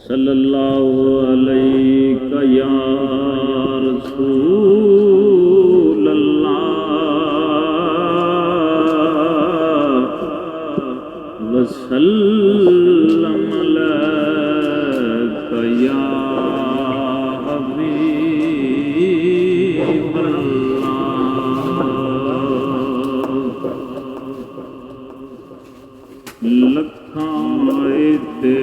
सल्लल्लाहु अलैका या रसूल अल्लाह वसल्लम अलैका या हबीब अल्लाह। लखां ते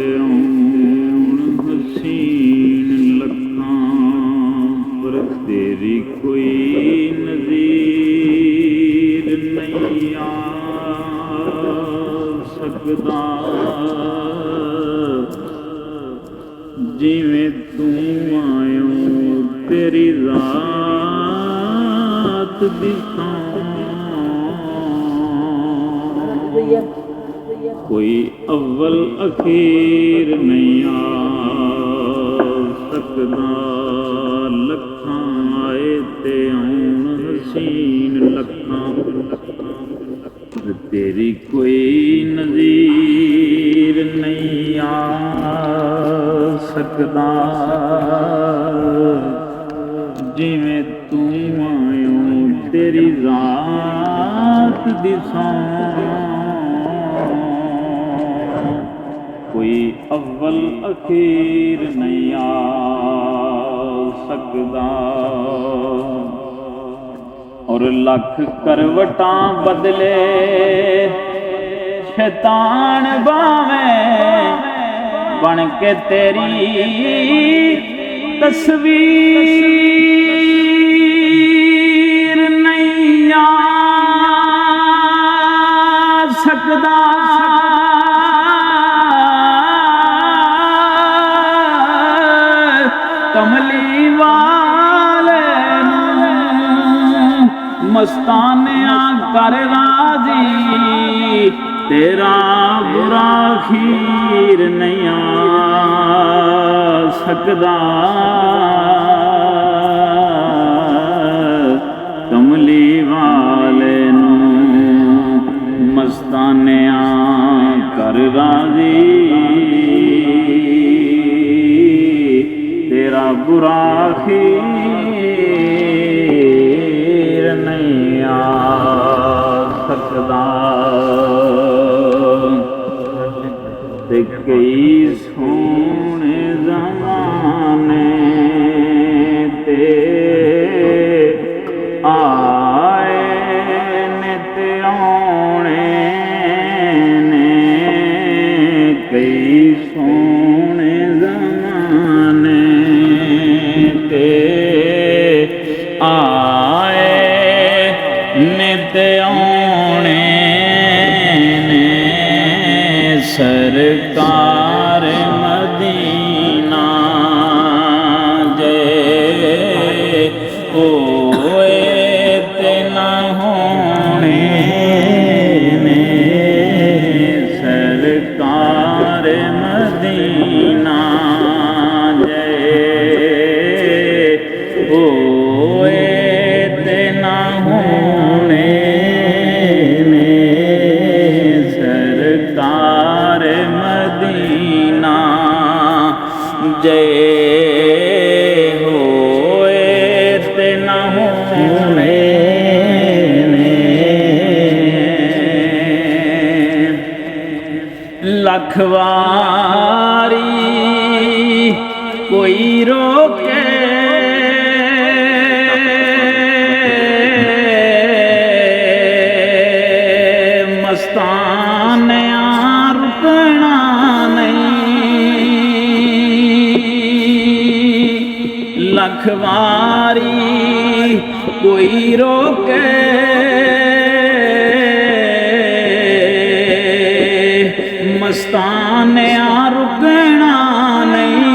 हसीन लखां पर तेरी कोई नज़ीर नहीं आ सकदा। जिवें तू आयो तेरी रात दिखां कोई अव्वल अखीर नहीं आ सकदा। लखां आए ते आउण हसीन लखां तेरी कोई नज़ीर नहीं आ सकदा। जिवें तू आयो तेरी रात दिसां कोई अव्वल अखीर नहीं आ सकदा। और लख करवटां बदले शैतान बावें बन के तेरी तस्वीर नहीं आ सकदा। कमली वाले मस्तानिया कर राजी तेरा बुरा खीर नहीं आ सकदा। कमली वाले मस्तानिया कर राजी तेरा बुरा खीर नहीं आ सकदा। ते कई सोने ज़माने ते आए ने ते औने ने कई सोने ज़माने ते आए ने ते औने ने सरकार मदीना जय होए ते न होने ने सरकार मदीना जय होए ते न होने ने सरकार मदीना जय होए ते न होने ने। लख वारी कोई रोके मस्तानिया रुकना नहीं। लख वारी कोई रोके मस्तानिया रुकना नहीं।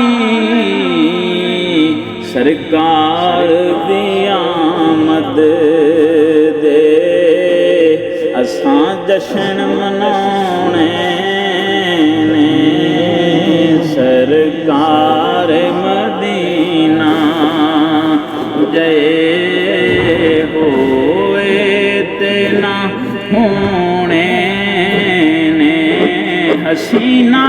सरकार दी आमद दे असां जश्न मनाने ने सरकार मदीना जय होए ते न होने ने। हसीना